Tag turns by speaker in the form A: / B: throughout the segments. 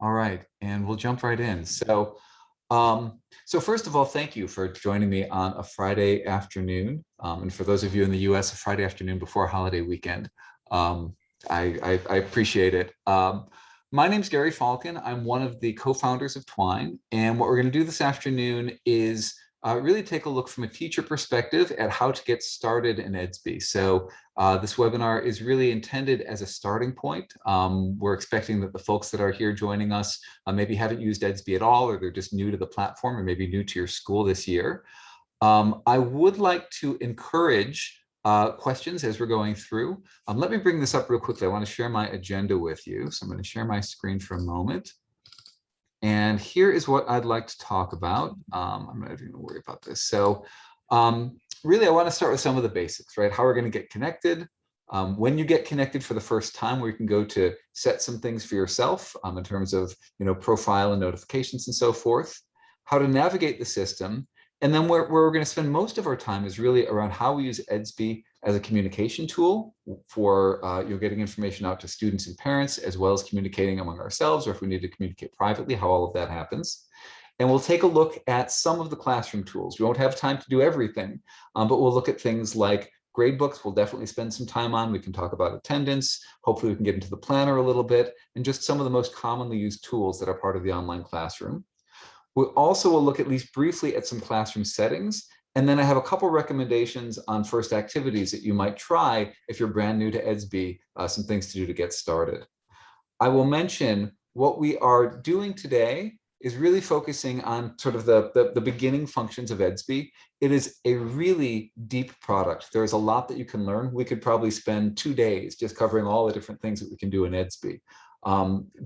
A: All right, and we'll jump right in. So first of all, thank you for joining me on a Friday afternoon. And for those of you in the US, a Friday afternoon before holiday weekend. Um, I appreciate it. My name's Gary Falcon. I'm one of the co-founders of Twine. And what we're going to do this afternoon is really take a look from a teacher perspective at how to get started in Edsby. So this webinar is really intended as a starting point. We're expecting that the folks that are here joining us maybe haven't used Edsby at all, or they're just new to the platform, or maybe new to your school this year. I would like to encourage questions as we're going through. Let me bring this up real quickly. I want to share my agenda with you. So I'm going to share my screen for a moment. And here is what I'd like to talk about. I'm not even going to worry about this. So really, I want to start with some of the basics, right? How we're going to get connected. When you get connected for the first time, where you can go to set some things for yourself in terms of profile and notifications and so forth, how to navigate the system. And then where we're going to spend most of our time is really around how we use Edsby as a communication tool for getting information out to students and parents, as well as communicating among ourselves, or if we need to communicate privately, how all of that happens. And we'll take a look at some of the classroom tools. We won't have time to do everything, but we'll look at things like gradebooks. We'll definitely spend some time on. We can talk about attendance. Hopefully we can get into the planner a little bit, and just some of the most commonly used tools that are part of the online classroom. We also will look at least briefly at some classroom settings, and then I have a couple recommendations on first activities that you might try if you're brand new to Edsby, some things to do to get started. I will mention what we are doing today is really focusing on sort of the beginning functions of Edsby. It is a really deep product. There's a lot that you can learn. We could probably spend 2 days just covering all the different things that we can do in Edsby.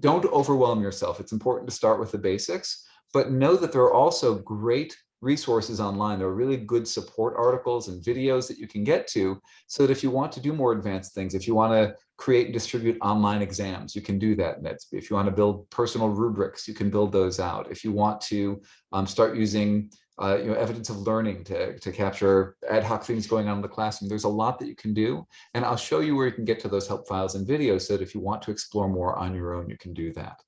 A: Don't overwhelm yourself. It's important to start with the basics, but know that there are also great resources online. There are really good support articles and videos that you can get to, so that if you want to do more advanced things, if you want to create and distribute online exams, you can do that in Edsby. If you want to build personal rubrics, you can build those out. If you want to start using evidence of learning to capture ad hoc things going on in the classroom, there's a lot that you can do. And I'll show you where you can get to those help files and videos, so that if you want to explore more on your own, you can do that.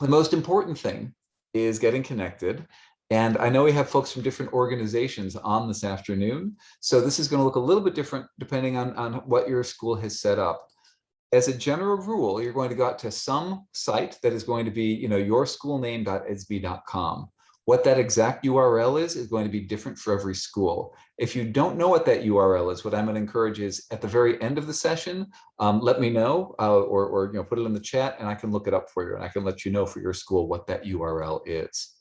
A: The most important thing is getting connected. And I know we have folks from different organizations on this afternoon, so this is going to look a little bit different depending on what your school has set up. As a general rule, you're going to go out to some site that is going to be, yourschoolname.edsby.com. What that exact URL is going to be different for every school. If you don't know what that URL is, what I'm going to encourage is at the very end of the session, let me know or put it in the chat, and I can look it up for you, and I can let you know for your school what that URL is.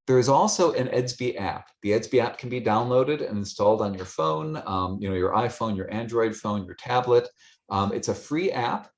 A: There is also an Edsby app. The Edsby app can be downloaded and installed on your phone, your iPhone, your Android phone, your tablet. It's a free app,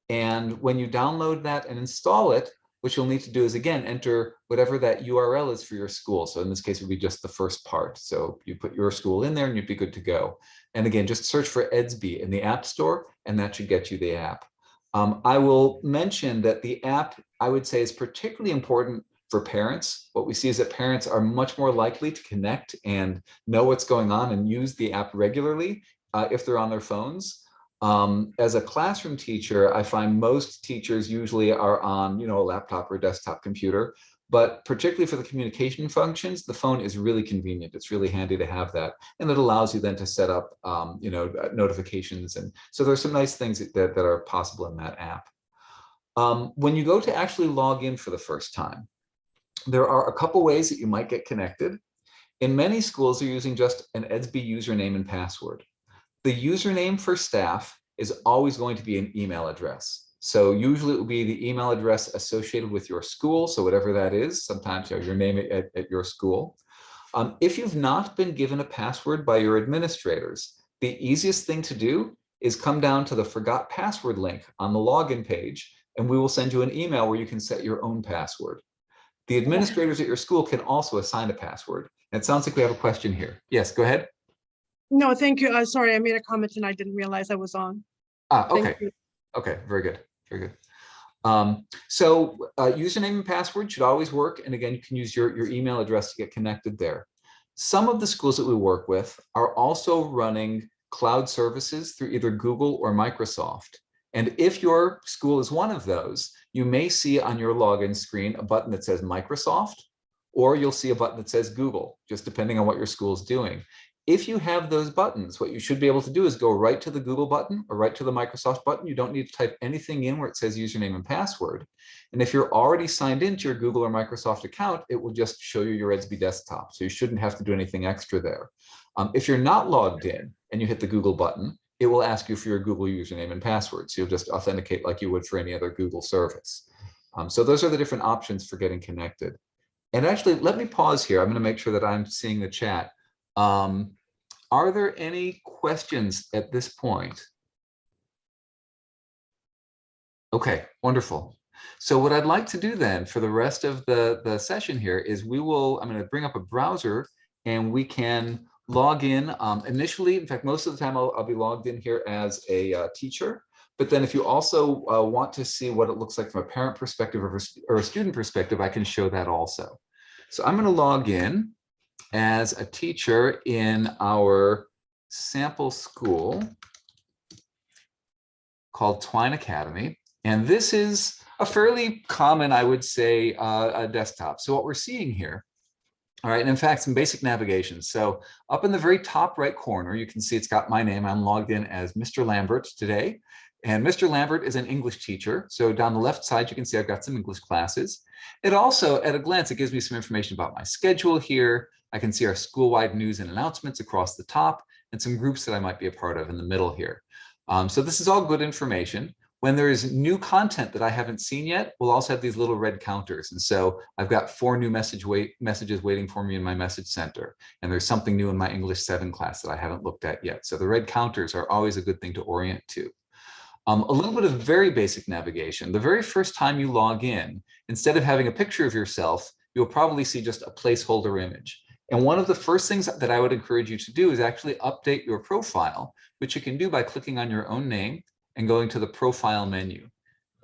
A: and when you download that and install it, what you'll need to do is, again, enter whatever that URL is for your school. So in this case, it would be just the first part. So you put your school in there and you'd be good to go. And again, just search for Edsby in the App Store, and that should get you the app. I will mention that the app, I would say, is particularly important for parents. What we see is that parents are much more likely to connect and know what's going on and use the app regularly if they're on their phones. As a classroom teacher, I find most teachers usually are on, a laptop or a desktop computer, but particularly for the communication functions, the phone is really convenient. It's really handy to have that. And it allows you then to set up, notifications. And so there's some nice things that are possible in that app. When you go to actually log in for the first time, there are a couple ways that you might get connected. In many schools, they're using just an Edsby username and password. The username for staff is always going to be an email address. So usually it will be the email address associated with your school. So whatever that is, sometimes your name at your school. If you've not been given a password by your administrators, the easiest thing to do is come down to the Forgot Password link on the login page, and we will send you an email where you can set your own password. The administrators at your school can also assign a password. And it sounds like we have a question here. Yes, go ahead.
B: No, thank you. Sorry, I made a comment and I didn't realize I was on.
A: Okay. Okay, very good. Very good. Username and password should always work. And again, you can use your email address to get connected there. Some of the schools that we work with are also running cloud services through either Google or Microsoft. And if your school is one of those, you may see on your login screen a button that says Microsoft, or you'll see a button that says Google, just depending on what your school is doing. If you have those buttons, what you should be able to do is go right to the Google button or right to the Microsoft button. You don't need to type anything in where it says username and password. And if you're already signed into your Google or Microsoft account, it will just show you your Edsby desktop. So you shouldn't have to do anything extra there. If you're not logged in and you hit the Google button, it will ask you for your Google username and password. So you'll just authenticate like you would for any other Google service. So those are the different options for getting connected. And actually, let me pause here. I'm going to make sure that I'm seeing the chat. Are there any questions at this point? Okay, wonderful. So what I'd like to do then for the rest of the session here is I'm going to bring up a browser and we can log in initially. In fact, most of the time I'll be logged in here as a teacher. But then if you also want to see what it looks like from a parent perspective or a student perspective, I can show that also. So I'm going to log in as a teacher in our sample school called Twine Academy. And this is a fairly common, I would say, a desktop. So what we're seeing here, all right, and in fact, some basic navigation. So up in the very top right corner, you can see it's got my name. I'm logged in as Mr. Lambert today. And Mr. Lambert is an English teacher. So down the left side, you can see I've got some English classes. It also, at a glance, it gives me some information about my schedule here. I can see our school-wide news and announcements across the top and some groups that I might be a part of in the middle here. So this is all good information. When there is new content that I haven't seen yet, we'll also have these little red counters. And so I've got 4 new messages waiting for me in my message center. And there's something new in my English 7 class that I haven't looked at yet. So the red counters are always a good thing to orient to. A little bit of very basic navigation. The very first time you log in, instead of having a picture of yourself, you'll probably see just a placeholder image. And one of the first things that I would encourage you to do is actually update your profile, which you can do by clicking on your own name and going to the profile menu.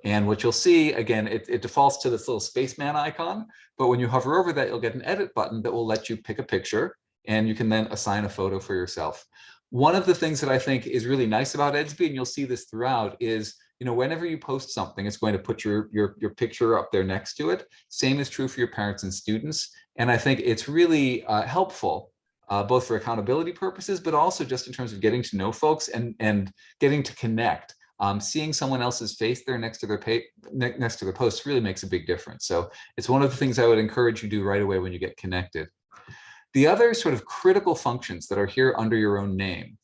A: And what you'll see, again, it defaults to this little spaceman icon, but when you hover over that, you'll get an edit button that will let you pick a picture and you can then assign a photo for yourself. One of the things that I think is really nice about Edsby, and you'll see this throughout, is whenever you post something, it's going to put your picture up there next to it. Same is true for your parents and students. And I think it's really helpful, both for accountability purposes, but also just in terms of getting to know folks and getting to connect. Seeing someone else's face there next to their posts really makes a big difference. So it's one of the things I would encourage you to do right away when you get connected. The other sort of critical functions that are here under your own name,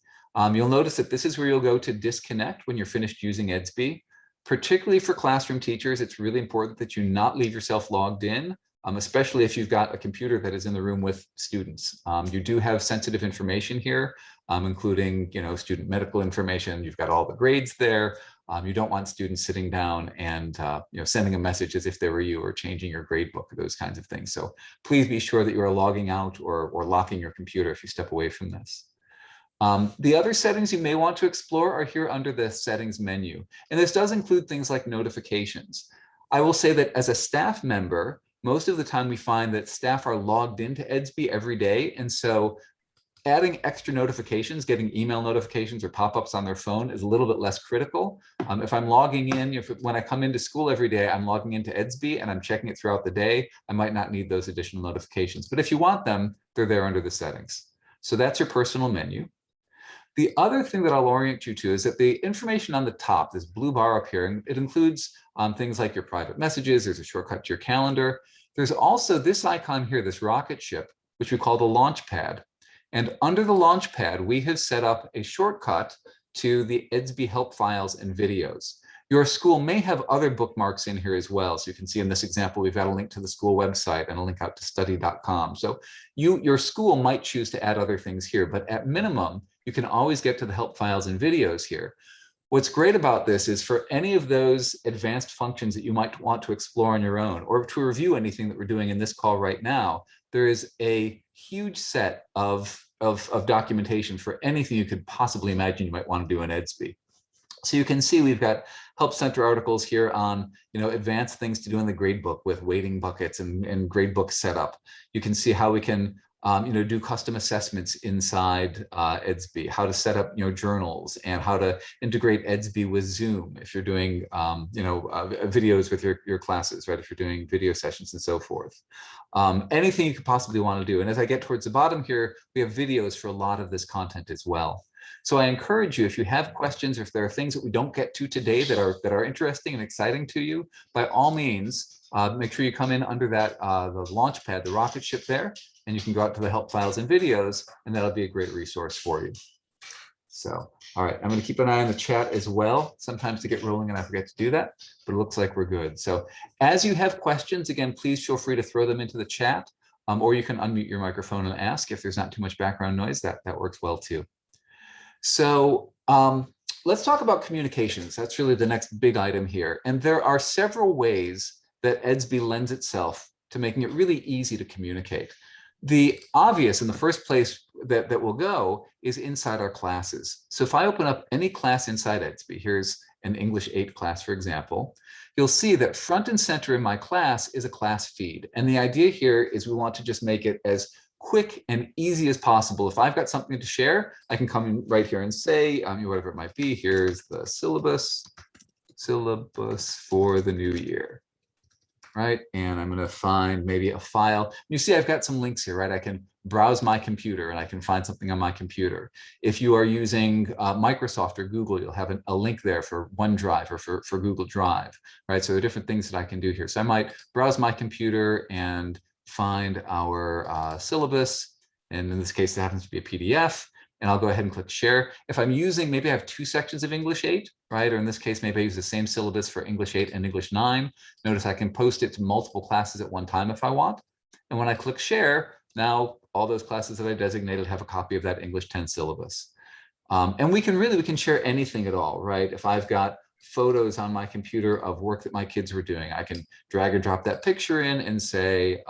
A: you'll notice that this is where you'll go to disconnect when you're finished using Edsby. Particularly for classroom teachers, it's really important that you not leave yourself logged in, especially if you've got a computer that is in the room with students. You do have sensitive information here, including student medical information. You've got all the grades there. You don't want students sitting down and sending a message as if they were you or changing your gradebook or those kinds of things. So please be sure that you are logging out or locking your computer if you step away from this. The other settings you may want to explore are here under the settings menu. And this does include things like notifications. I will say that as a staff member, most of the time we find that staff are logged into Edsby every day. And so adding extra notifications, getting email notifications or pop-ups on their phone is a little bit less critical. If I'm logging in, when I come into school every day, I'm logging into Edsby and I'm checking it throughout the day, I might not need those additional notifications. But if you want them, they're there under the settings. So that's your personal menu. The other thing that I'll orient you to is that the information on the top, this blue bar up here, and it includes things like your private messages. There's a shortcut to your calendar. There's also this icon here, this rocket ship, which we call the launch pad. And under the launch pad, we have set up a shortcut to the Edsby help files and videos. Your school may have other bookmarks in here as well. So you can see in this example, we've got a link to the school website and a link out to study.com. So your school might choose to add other things here, but at minimum, you can always get to the help files and videos here. What's great about this is for any of those advanced functions that you might want to explore on your own or to review anything that we're doing in this call right now, there is a huge set of documentation for anything you could possibly imagine you might want to do in Edsby. So you can see we've got Help Center articles here on advanced things to do in the gradebook with weighting buckets and gradebook setup. You can see how we can do custom assessments inside Edsby, how to set up, journals, and how to integrate Edsby with Zoom if you're doing, videos with your classes, right? If you're doing video sessions and so forth. Anything you could possibly want to do. And as I get towards the bottom here, we have videos for a lot of this content as well. So I encourage you, if you have questions, or if there are things that we don't get to today that are interesting and exciting to you, by all means, make sure you come in under that the launch pad, the rocket ship there, and you can go out to the help files and videos, and that'll be a great resource for you. So, all right, I'm going to keep an eye on the chat as well. Sometimes to get rolling and I forget to do that, but it looks like we're good. So as you have questions, again, please feel free to throw them into the chat, or you can unmute your microphone and ask if there's not too much background noise. That works well too. So let's talk about communications. That's really the next big item here. And there are several ways that Edsby lends itself to making it really easy to communicate. The obvious in the first place that will go is inside our classes. So if I open up any class inside Edsby, here's an English 8 class, for example, you'll see that front and center in my class is a class feed. And the idea here is we want to just make it as quick and easy as possible. If I've got something to share, I can come in right here and say, whatever it might be, here's the syllabus for the new year. Right, and I'm going to find maybe a file. You see, I've got some links here, right? I can browse my computer and I can find something on my computer. If you are using Microsoft or Google, you'll have a link there for OneDrive or for Google Drive, right? So there are different things that I can do here. So I might browse my computer and find our syllabus, and in this case, it happens to be a PDF. And I'll go ahead and click share. If I'm using, maybe I have 2 sections of English 8, right? Or in this case, maybe I use the same syllabus for English 8 and English 9. Notice I can post it to multiple classes at one time if I want. And when I click share, now all those classes that I designated have a copy of that English 10 syllabus. And we can share anything at all, right? If I've got photos on my computer of work that my kids were doing, I can drag or drop that picture in and say,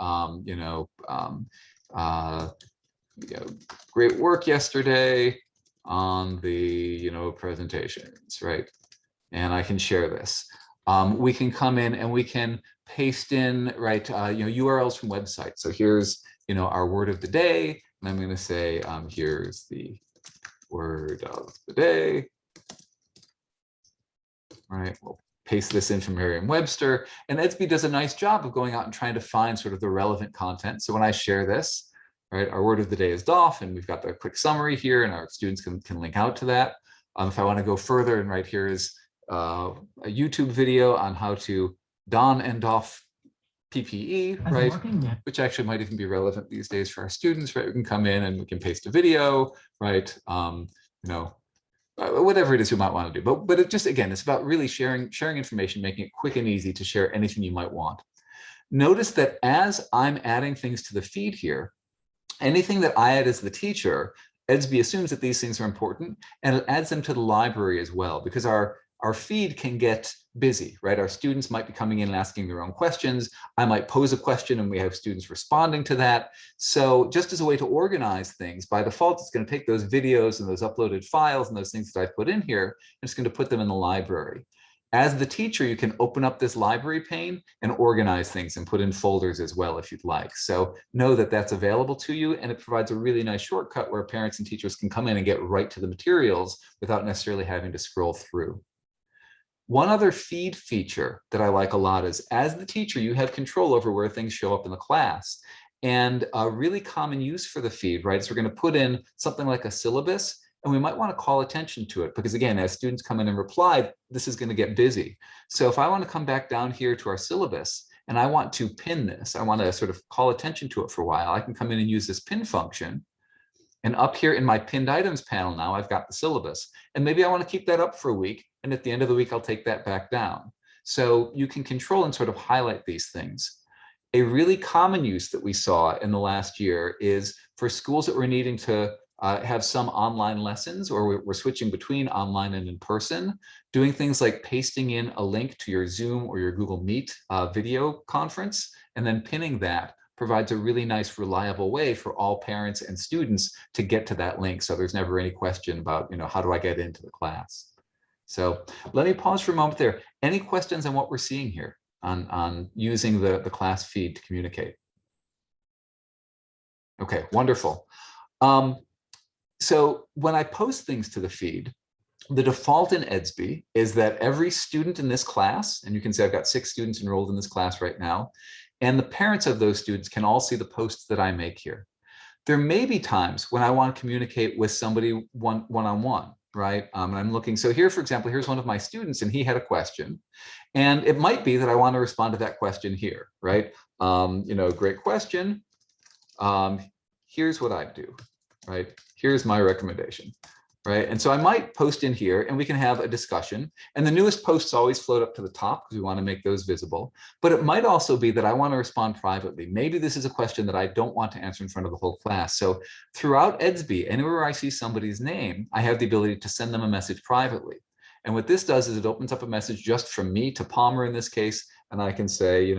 A: great work yesterday on the presentations, right? And I can share this. We can come in and we can paste in, right, URLs from websites. So here's our word of the day, and I'm going to say here's the word of the day. All right, we'll paste this in from Merriam-Webster, and Edsby does a nice job of going out and trying to find sort of the relevant content. So when I share this, right, our word of the day is doff, and we've got the quick summary here, and our students can link out to that. If I want to go further, and right here is a YouTube video on how to don and doff PPE, right, which actually might even be relevant these days for our students, right? We can come in and we can paste a video, right? Whatever it is you might want to do, but it just, again, it's about really sharing information, making it quick and easy to share anything you might want. Notice that as I'm adding things to the feed here, anything that I add as the teacher, Edsby assumes that these things are important, and it adds them to the library as well, because our feed can get busy, right? Our students might be coming in and asking their own questions. I might pose a question and we have students responding to that. So just as a way to organize things, by default, it's going to take those videos and those uploaded files and those things that I've put in here, and it's going to put them in the library. As the teacher, you can open up this library pane and organize things and put in folders as well if you'd like. So know that that's available to you, and it provides a really nice shortcut where parents and teachers can come in and get right to the materials without necessarily having to scroll through. One other feed feature that I like a lot is, as the teacher, you have control over where things show up in the class. And a really common use for the feed, right, is we're going to put in something like a syllabus, and we might want to call attention to it, because again, as students come in and reply, this is going to get busy. So if I want to come back down here to our syllabus and I want to pin this, I want to sort of call attention to it for a while, I can come in and use this pin function. And up here in my pinned items panel now, I've got the syllabus. And maybe I want to keep that up for a week, and at the end of the week, I'll take that back down. So you can control and sort of highlight these things. A really common use that we saw in the last year is for schools that were needing to have some online lessons, or we're switching between online and in person, doing things like pasting in a link to your Zoom or your Google Meet video conference, and then pinning that provides a really nice, reliable way for all parents and students to get to that link. So there's never any question about, how do I get into the class? So let me pause for a moment there. Any questions on what we're seeing here on using the class feed to communicate? Okay, wonderful. Um, so when I post things to the feed, the default in Edsby is that every student in this class, and you can see I've got 6 students enrolled in this class right now, and the parents of those students can all see the posts that I make here. There may be times when I want to communicate with somebody one-on-one, right? And I'm looking, so here, for example, here's one of my students and he had a question. And it might be that I want to respond to that question here, right? Great question. Here's what I do, right? Here's my recommendation, right? And so I might post in here and we can have a discussion. And the newest posts always float up to the top because we want to make those visible. But it might also be that I want to respond privately. Maybe this is a question that I don't want to answer in front of the whole class. So throughout Edsby, anywhere I see somebody's name, I have the ability to send them a message privately. And what this does is it opens up a message just from me to Palmer in this case. And I can say,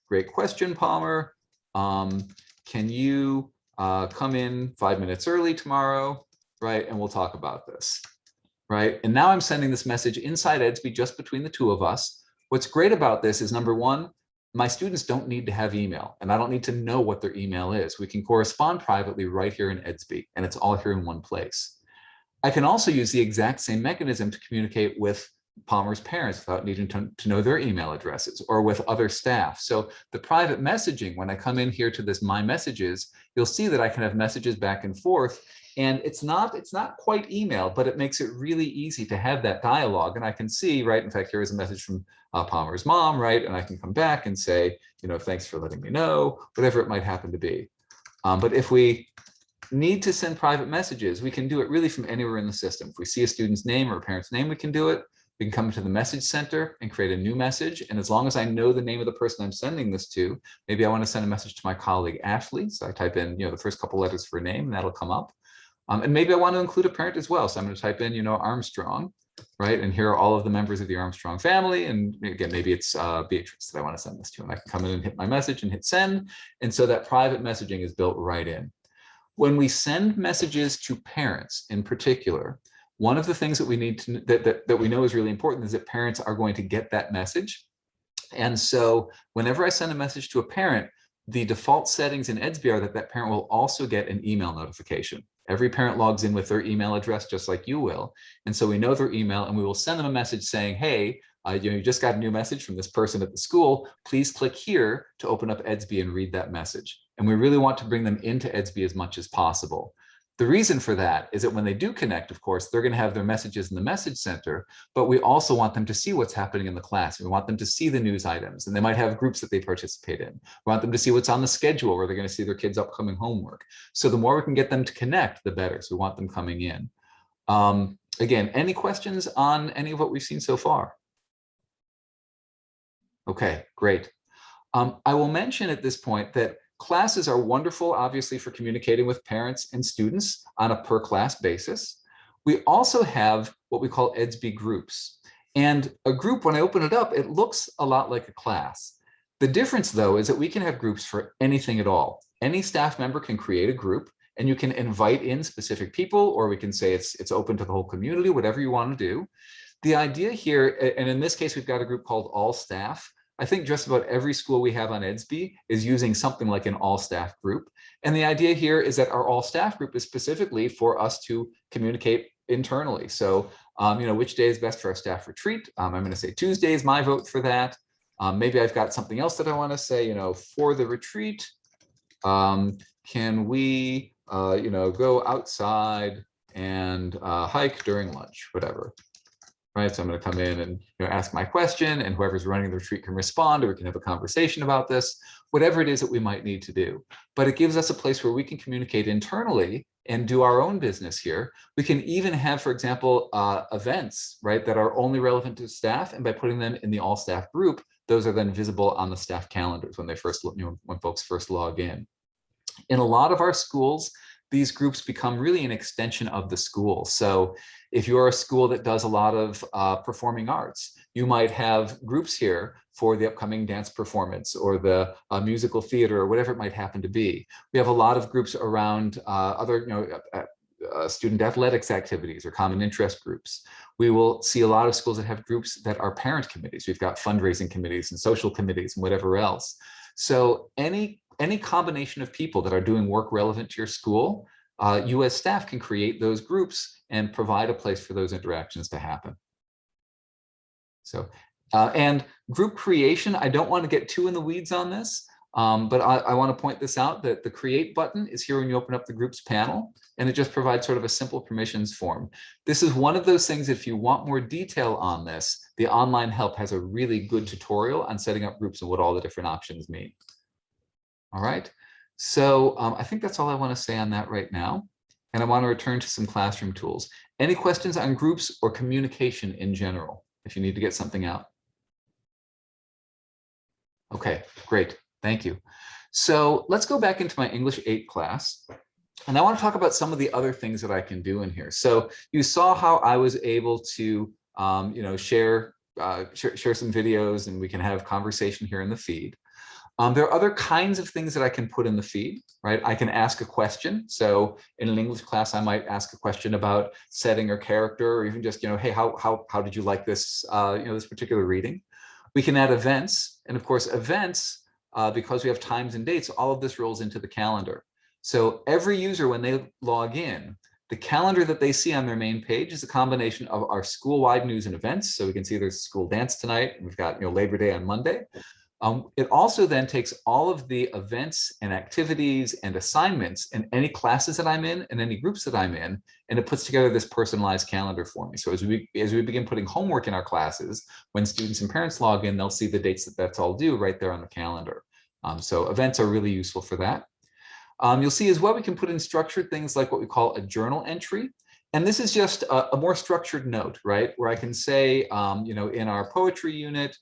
A: great question, Palmer. Can you come in 5 minutes early tomorrow, right? And we'll talk about this, right? And now I'm sending this message inside Edsby just between the two of us. What's great about this is, number one, my students don't need to have email, and I don't need to know what their email is. We can correspond privately right here in Edsby, and it's all here in one place. I can also use the exact same mechanism to communicate with Palmer's parents without needing to know their email addresses, or with other staff. So the private messaging, when I come in here to this My Messages, you'll see that I can have messages back and forth. And it's not quite email, but it makes it really easy to have that dialogue. And I can see, right, in fact, here is a message from Palmer's mom, right? And I can come back and say, thanks for letting me know, whatever it might happen to be. But if we need to send private messages, we can do it really from anywhere in the system. If we see a student's name or a parent's name, we can do it. We can come into the message center and create a new message. And as long as I know the name of the person I'm sending this to, maybe I want to send a message to my colleague, Ashley. So I type in, the first couple letters for a name, and that'll come up. And maybe I want to include a parent as well. So I'm going to type in, Armstrong, right? And here are all of the members of the Armstrong family. And again, maybe it's Beatrice that I want to send this to. And I can come in and hit my message and hit send. And so that private messaging is built right in. When we send messages to parents in particular, one of the things that we need to that we know is really important is that parents are going to get that message. And so whenever I send a message to a parent, the default settings in Edsby are that that parent will also get an email notification. Every parent logs in with their email address, just like you will. And so we know their email, and we will send them a message saying, hey, you just got a new message from this person at the school. Please click here to open up Edsby and read that message. And we really want to bring them into Edsby as much as possible. The reason for that is that when they do connect, of course, they're going to have their messages in the message center, but we also want them to see what's happening in the class. We want them to see the news items, and they might have groups that they participate in. We want them to see what's on the schedule, where they're going to see their kids' upcoming homework. So the more we can get them to connect, the better. So we want them coming in. Again, any questions on any of what we've seen so far? Okay, great. I will mention at this point that classes are wonderful, obviously, for communicating with parents and students on a per class basis. We also have what we call Edsby groups. And a group, when I open it up, it looks a lot like a class. The difference, though, is that we can have groups for anything at all. Any staff member can create a group, and you can invite in specific people, or we can say it's open to the whole community, whatever you want to do. The idea here, and in this case, we've got a group called All Staff. I think just about every school we have on Edsby is using something like an all staff group. And the idea here is that our all staff group is specifically for us to communicate internally. So, which day is best for our staff retreat? I'm going to say Tuesday is my vote for that. Maybe I've got something else that I want to say, for the retreat, can we, go outside and hike during lunch, whatever. Right, so I'm going to come in and ask my question, and whoever's running the retreat can respond, or we can have a conversation about this, whatever it is that we might need to do. But it gives us a place where we can communicate internally and do our own business here. We can even have, for example, events, right, that are only relevant to staff, and by putting them in the all staff group, those are then visible on the staff calendars when they first, when folks first log in. In a lot of our schools, these groups become really an extension of the school. So if you're a school that does a lot of performing arts, you might have groups here for the upcoming dance performance or the musical theater or whatever it might happen to be. We have a lot of groups around other student athletics activities or common interest groups. We will see a lot of schools that have groups that are parent committees. We've got fundraising committees and social committees and whatever else. So any any combination of people that are doing work relevant to your school, you as staff can create those groups and provide a place for those interactions to happen. So, and group creation, I don't want to get too in the weeds on this, but I want to point this out that the create button is here when you open up the groups panel, and it just provides sort of a simple permissions form. This is one of those things, if you want more detail on this, the online help has a really good tutorial on setting up groups and what all the different options mean. All right, so I think that's all I want to say on that right now. And I want to return to some classroom tools. Any questions on groups or communication in general, if you need to get something out? Okay, great, thank you. So let's go back into my English 8 class. And I want to talk about some of the other things that I can do in here. So you saw how I was able to share some videos, and we can have conversation here in the feed. There are other kinds of things that I can put in the feed, right? I can ask a question. So in an English class, I might ask a question about setting or character, or even just, hey, how did you like this, this particular reading? We can add events, and of course, events, because we have times and dates, all of this rolls into the calendar. So every user, when they log in, the calendar that they see on their main page is a combination of our school-wide news and events. So we can see there's a school dance tonight, and we've got Labor Day on Monday. It also then takes all of the events and activities and assignments in any classes that I'm in and any groups that I'm in, and it puts together this personalized calendar for me. So as we begin putting homework in our classes, when students and parents log in, they'll see the dates that's all due right there on the calendar. So events are really useful for that. You'll see as well, we can put in structured things like what we call a journal entry. And this is just a more structured note, right? Where I can say, in our poetry unit,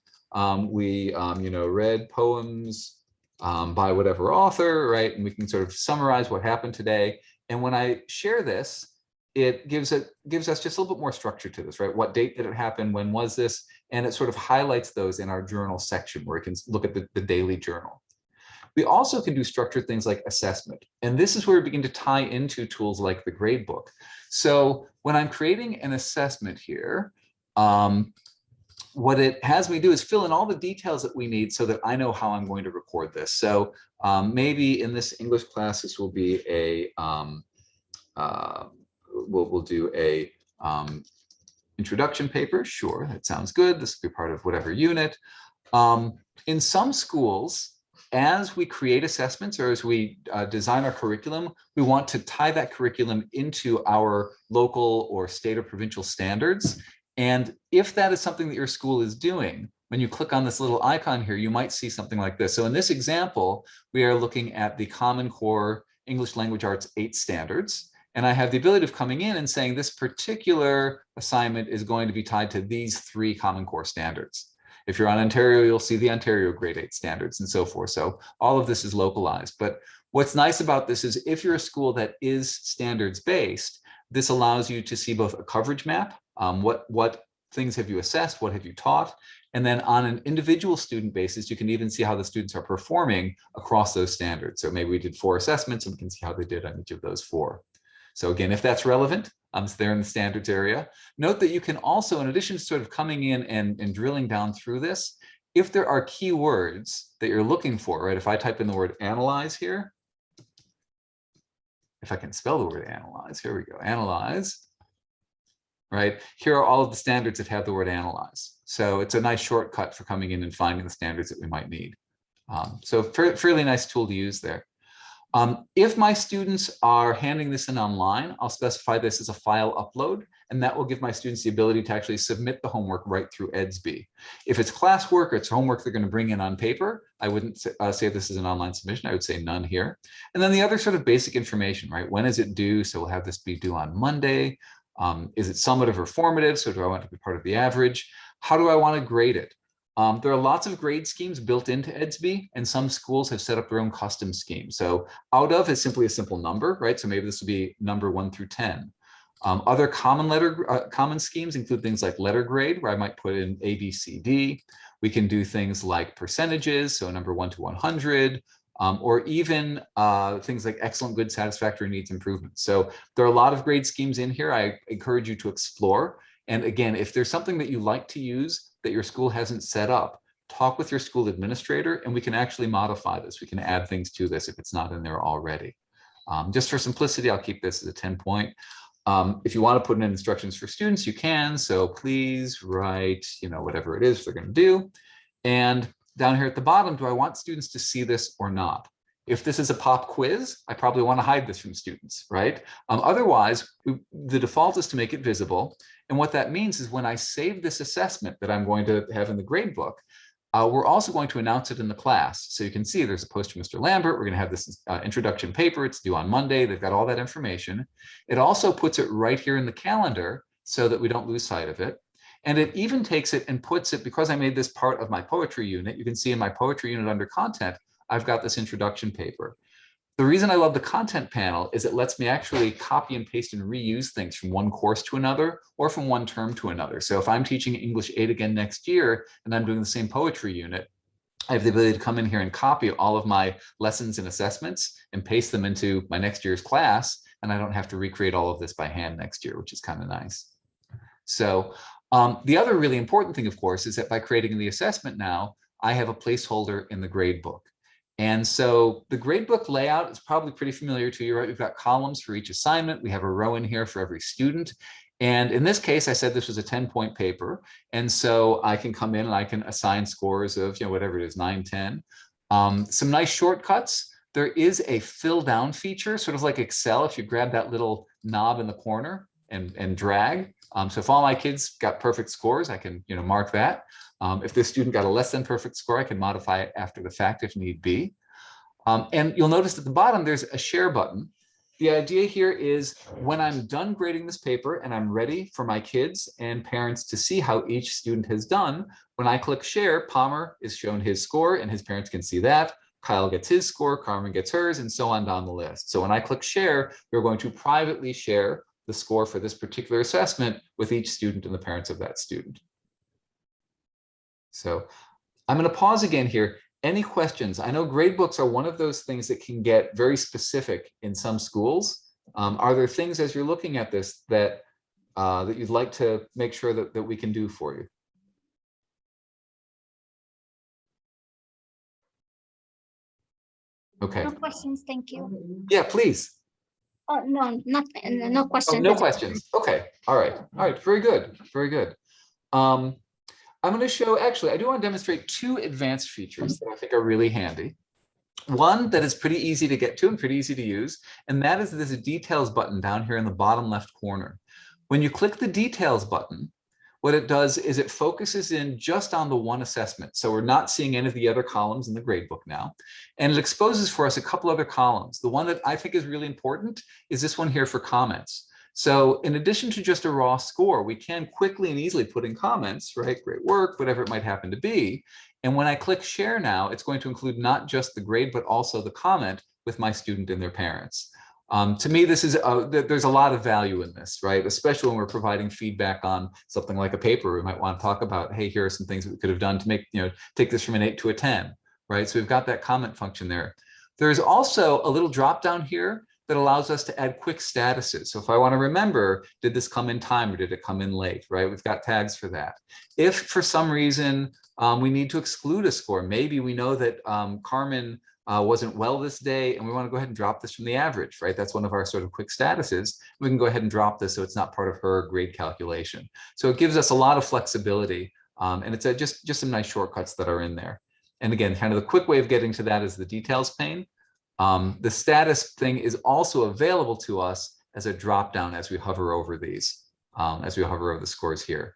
A: we read poems by whatever author, right? And we can sort of summarize what happened today. And when I share this, it gives us just a little bit more structure to this, right? What date did it happen? When was this? And it sort of highlights those in our journal section where we can look at the daily journal. We also can do structured things like assessment. And this is where we begin to tie into tools like the Gradebook. So when I'm creating an assessment here, what it has me do is fill in all the details that we need so that I know how I'm going to record this. So maybe in this English class, this will be a, we'll do a introduction paper. Sure, that sounds good. This will be part of whatever unit. In some schools, as we create assessments or as we design our curriculum, we want to tie that curriculum into our local or state or provincial standards. And if that is something that your school is doing, when you click on this little icon here, you might see something like this. So in this example, we are looking at the Common Core English Language Arts 8 standards. And I have the ability of coming in and saying this particular assignment is going to be tied to these 3 Common Core standards. If you're on Ontario, you'll see the Ontario Grade 8 standards and so forth. So all of this is localized. But what's nice about this is if you're a school that is standards based, this allows you to see both a coverage map, what things have you assessed, what have you taught, and then on an individual student basis, you can even see how the students are performing across those standards. So maybe we did 4 assessments and we can see how they did on each of those 4. So again, if that's relevant, it's there in the standards area. Note that you can also, in addition to sort of coming in and drilling down through this, if there are keywords that you're looking for, right? If I type in the word analyze here, if I can spell the word analyze, here we go, analyze, right? Here are all of the standards that have the word analyze. So it's a nice shortcut for coming in and finding the standards that we might need. So fairly nice tool to use there. If my students are handing this in online, I'll specify this as a file upload, and that will give my students the ability to actually submit the homework right through Edsby. If it's classwork or it's homework they're going to bring in on paper, I wouldn't say this is an online submission. I would say none here. And then the other sort of basic information, right? When is it due? So we'll have this be due on Monday. Is it summative or formative? So do I want it to be part of the average? How do I want to grade it? There are lots of grade schemes built into Edsby, and some schools have set up their own custom scheme. So out of is simply a simple number, right? So maybe this would be number 1 through 10. Other common schemes include things like letter grade, where I might put in A, B, C, D. We can do things like percentages, so number 1 to 100, or even things like excellent, good, satisfactory, needs improvement. So there are a lot of grade schemes in here. I encourage you to explore. And again, if there's something that you like to use that your school hasn't set up, talk with your school administrator, and we can actually modify this. We can add things to this if it's not in there already. Just for simplicity, I'll keep this as a 10-point. If you want to put in instructions for students, you can. So please write, whatever it is they're going to do. And down here at the bottom, do I want students to see this or not? If this is a pop quiz, I probably want to hide this from students, right? Otherwise, the default is to make it visible. And what that means is when I save this assessment that I'm going to have in the gradebook, we're also going to announce it in the class. So you can see there's a post from Mr. Lambert. We're going to have this introduction paper. It's due on Monday. They've got all that information. It also puts it right here in the calendar so that we don't lose sight of it. And it even takes it and puts it, because I made this part of my poetry unit, you can see in my poetry unit under content, I've got this introduction paper. The reason I love the content panel is it lets me actually copy and paste and reuse things from one course to another or from one term to another. So if I'm teaching English 8 again next year and I'm doing the same poetry unit, I have the ability to come in here and copy all of my lessons and assessments and paste them into my next year's class. And I don't have to recreate all of this by hand next year, which is kind of nice. So the other really important thing, of course, is that by creating the assessment now, I have a placeholder in the gradebook. And so the gradebook layout is probably pretty familiar to you, right? We've got columns for each assignment. We have a row in here for every student. And in this case, I said this was a 10-point paper. And so I can come in and I can assign scores of, whatever it is, 9, 10. Some nice shortcuts. There is a fill down feature, sort of like Excel, if you grab that little knob in the corner and drag. So if all my kids got perfect scores, I can mark that. If this student got a less than perfect score, I can modify it after the fact if need be. And you'll notice at the bottom, there's a share button. The idea here is when I'm done grading this paper and I'm ready for my kids and parents to see how each student has done, when I click share, Palmer is shown his score and his parents can see that. Kyle gets his score, Carmen gets hers, and so on down the list. So when I click share, we're going to privately share the score for this particular assessment with each student and the parents of that student. So I'm going to pause again here. Any questions? I know gradebooks are one of those things that can get very specific in some schools. Are there things as you're looking at this that that you'd like to make sure that we can do for you? Okay.
C: No questions, thank you.
A: Yeah, please.
C: Oh, no, nothing, no questions.
A: Oh, no questions. Okay. All right. Very good. Very good. I'm going to show, actually, I do want to demonstrate 2 advanced features that I think are really handy. One that is pretty easy to get to and pretty easy to use, and that is there's a details button down here in the bottom left corner. When you click the details button, what it does is it focuses in just on the one assessment. So we're not seeing any of the other columns in the gradebook now. And it exposes for us a couple other columns. The one that I think is really important is this one here for comments. So in addition to just a raw score, we can quickly and easily put in comments, right? Great work, whatever it might happen to be. And when I click share now, it's going to include not just the grade, but also the comment with my student and their parents. To me, this is there's a lot of value in this, right? Especially when we're providing feedback on something like a paper. We might want to talk about, hey, here are some things that we could have done to make, take this from an 8 to a 10, right? So we've got that comment function there. There's also a little drop down here that allows us to add quick statuses. So if I want to remember, did this come in time or did it come in late, right? We've got tags for that. If for some reason we need to exclude a score, maybe we know that Carmen wasn't well this day and we want to go ahead and drop this from the average, right? That's one of our sort of quick statuses. We can go ahead and drop this so it's not part of her grade calculation. So it gives us a lot of flexibility and it's just some nice shortcuts that are in there. And again, kind of the quick way of getting to that is the details pane. The status thing is also available to us as a drop down as we hover over these, as we hover over the scores here.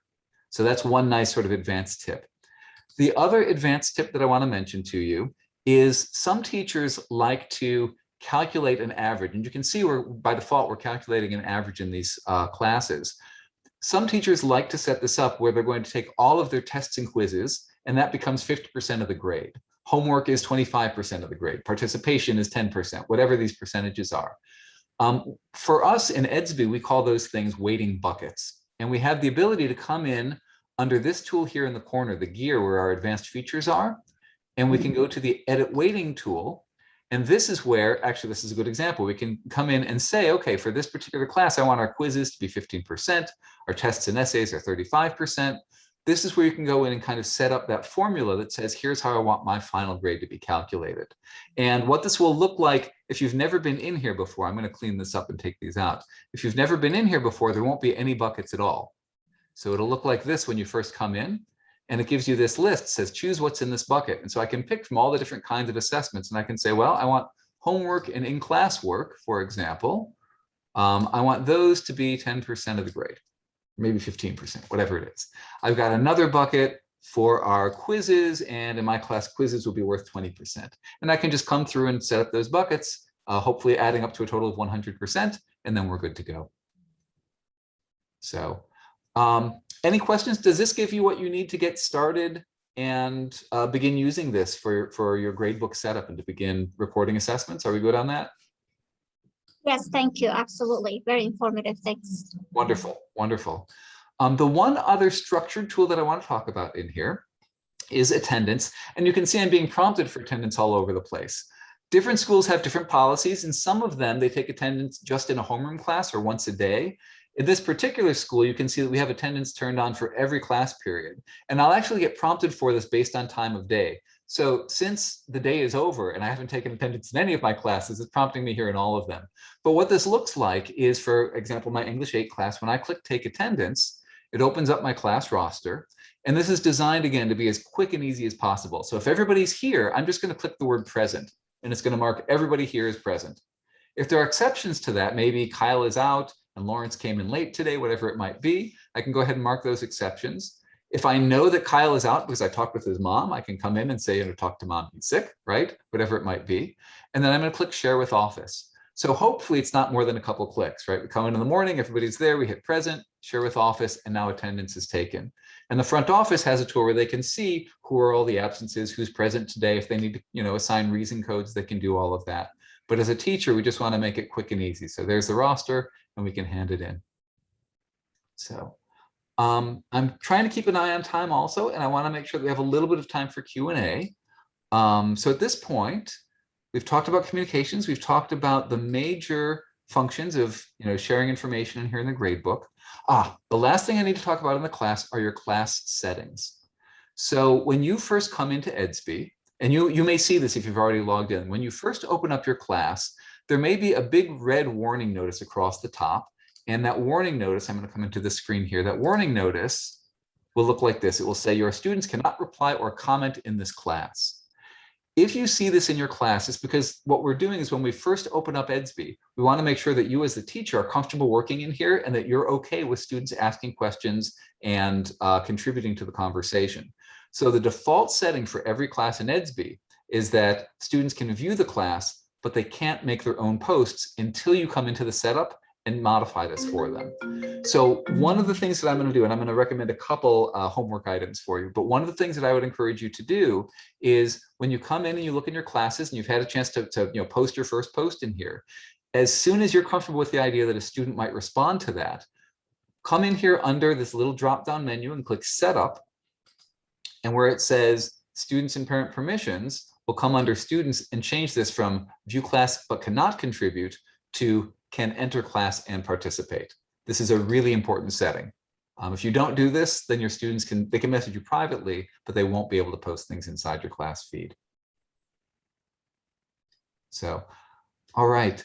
A: So that's one nice sort of advanced tip. The other advanced tip that I want to mention to you is some teachers like to calculate an average. And you can see we're by default, we're calculating an average in these classes. Some teachers like to set this up where they're going to take all of their tests and quizzes, and that becomes 50% of the grade. Homework is 25% of the grade. Participation is 10%, whatever these percentages are. For us in Edsby, we call those things weighting buckets. And we have the ability to come in under this tool here in the corner, the gear where our advanced features are. And we can go to the edit weighting tool. And this is where, actually, this is a good example. We can come in and say, okay, for this particular class, I want our quizzes to be 15%. Our tests and essays are 35%. this is where you can go in and kind of set up that formula that says, here's how I want my final grade to be calculated. And what this will look like, if you've never been in here before, I'm going to clean this up and take these out. If you've never been in here before, there won't be any buckets at all. So it'll look like this when you first come in, and it gives you this list, says choose what's in this bucket. And so I can pick from all the different kinds of assessments, and I can say, well, I want homework and in-class work, for example. I want those to be 10% of the grade, maybe 15%, whatever it is. I've got another bucket for our quizzes, and in my class, quizzes will be worth 20%. And I can just come through and set up those buckets, hopefully adding up to a total of 100%, and then we're good to go. So any questions? Does this give you what you need to get started and begin using this for your gradebook setup and to begin reporting assessments? Are we good on that?
C: Yes, thank you. Absolutely. Very informative. Thanks.
A: Wonderful, wonderful. The one other structured tool that I want to talk about in here is attendance. And you can see I'm being prompted for attendance all over the place. Different schools have different policies, and some of them, they take attendance just in a homeroom class or once a day. In this particular school, you can see that we have attendance turned on for every class period. And I'll actually get prompted for this based on time of day. So since the day is over and I haven't taken attendance in any of my classes, it's prompting me here in all of them. But what this looks like is, for example, my English 8 class, when I click take attendance, it opens up my class roster. And this is designed, again, to be as quick and easy as possible. So if everybody's here, I'm just going to click the word present, and it's going to mark everybody here as present. If there are exceptions to that, maybe Kyle is out and Lawrence came in late today, whatever it might be, I can go ahead and mark those exceptions. If I know that Kyle is out because I talked with his mom, I can come in and say, you know, talk to mom, he's sick, right? Whatever it might be. And then I'm going to click share with office. So hopefully it's not more than a couple clicks, right? We come in the morning, everybody's there, we hit present, share with office, and now attendance is taken. And the front office has a tool where they can see who are all the absences, who's present today. If they need to, you know, assign reason codes, they can do all of that. But as a teacher, we just want to make it quick and easy. So there's the roster, and we can hand it in. So I'm trying to keep an eye on time also, and I want to make sure that we have a little bit of time for Q&A. So at this point, we've talked about communications. We've talked about the major functions of, you know, sharing information in here in the gradebook. The last thing I need to talk about in the class are your class settings. So when you first come into Edsby, and you may see this if you've already logged in, when you first open up your class, there may be a big red warning notice across the top. And that warning notice, I'm going to come into the screen here, that warning notice will look like this. It will say your students cannot reply or comment in this class. If you see this in your class, it's because what we're doing is when we first open up Edsby, we want to make sure that you as the teacher are comfortable working in here and that you're okay with students asking questions and contributing to the conversation. So the default setting for every class in Edsby is that students can view the class, but they can't make their own posts until you come into the setup and modify this for them. So one of the things that I'm going to do, and I'm going to recommend a couple homework items for you, but one of the things that I would encourage you to do is when you come in and you look in your classes and you've had a chance to you know, post your first post in here, as soon as you're comfortable with the idea that a student might respond to that, come in here under this little drop-down menu and click Setup, and where it says Students and Parent Permissions, we'll come under Students and change this from View Class but cannot contribute to can enter class and participate. This is a really important setting. If you don't do this, then your students can message you privately, but they won't be able to post things inside your class feed. So, all right.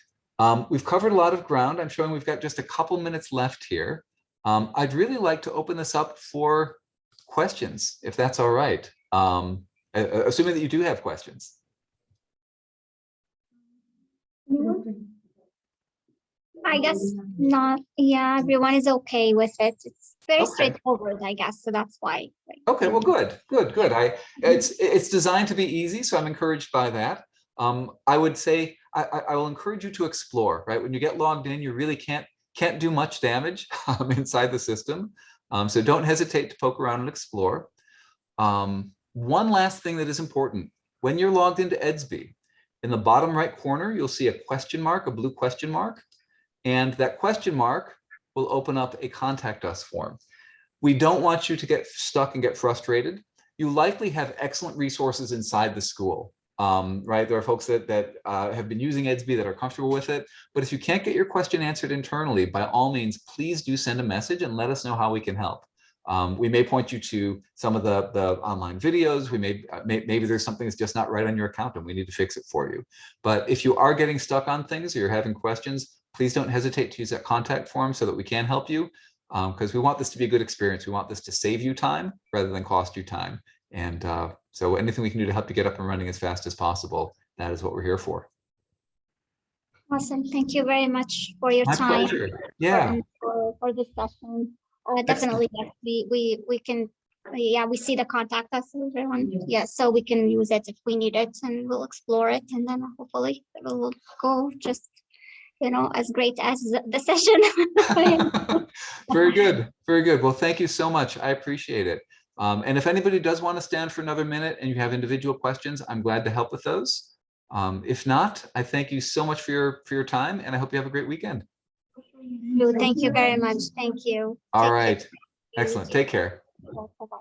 A: We've covered a lot of ground. I'm showing we've got just a couple minutes left here. I'd really like to open this up for questions, if that's all right. Assuming that you do have questions.
C: I guess not. Yeah, everyone is okay with it. It's very
A: Okay.
C: straightforward, I guess. So that's why.
A: Okay, well, good. It's designed to be easy, so I'm encouraged by that. I would say I will encourage you to explore. Right, when you get logged in, you really can't do much damage inside the system. So don't hesitate to poke around and explore. One last thing that is important: when you're logged into Edsby, in the bottom right corner, you'll see a question mark, a blue question mark. And that question mark will open up a contact us form. We don't want you to get stuck and get frustrated. You likely have excellent resources inside the school, right? There are folks that have been using Edsby that are comfortable with it. But if you can't get your question answered internally, by all means, please do send a message and let us know how we can help. We may point you to some of the online videos. We maybe there's something that's just not right on your account and we need to fix it for you. But if you are getting stuck on things or you're having questions, please don't hesitate to use that contact form so that we can help you, because we want this to be a good experience. We want this to save you time rather than cost you time. And so anything we can do to help you get up and running as fast as possible, that is what we're here for.
C: Awesome. Thank you very much for your
A: My
C: time.
A: pleasure. Yeah.
C: And for this session. Definitely, yes, we can, yeah, we see the contact us, everyone. Yeah, so we can use it if we need it, and we'll explore it, and then hopefully it will go just, you know, as great as the session.
A: Very good. Very good. Well, thank you so much. I appreciate it. And if anybody does want to stand for another minute and you have individual questions, I'm glad to help with those. If not, I thank you so much for your time, and I hope you have a great weekend.
C: Thank you very much. Thank you.
A: All
C: Take
A: right.
C: care.
A: Excellent. Take care.
C: Bye-bye.